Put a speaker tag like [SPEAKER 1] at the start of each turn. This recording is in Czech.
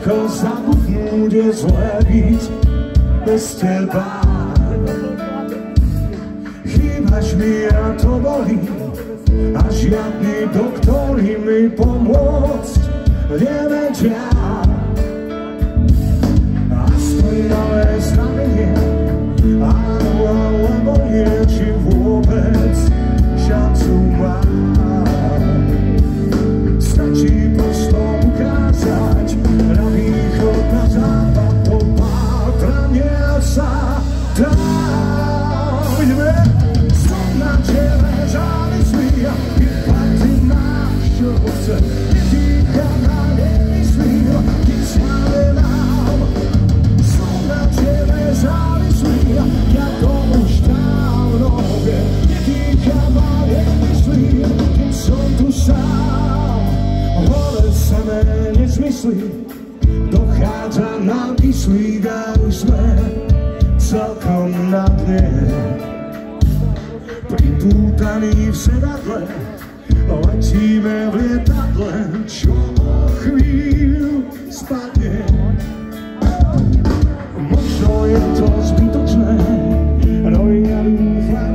[SPEAKER 1] všetko zabudnúť je zlé byť bez teba. Chýbaš mi a to bolí a žiadni doktori mi pomôcť nevedia. Aspoň nové znamenie, áno alebo nie, či vôbec šancu mám. Stačí prosto ukázať na východ, na západ, do pátrania sa dájme. Som na tebe závislý a iba ty máš, čo chce. Netýka ma, nemyslím, keď sa nedám. Som na tebe závislý a ja to už dávno viem. Netýka ma, nemyslím, keď som tu sám. Hore samé nezmysly, dochádza nám kyslík a už sme celkom na dne. Pripútaní v sedadle, letíme v lietadle, čo o chvíľu spadne. Možno je to zbytočné, no ja dúfam,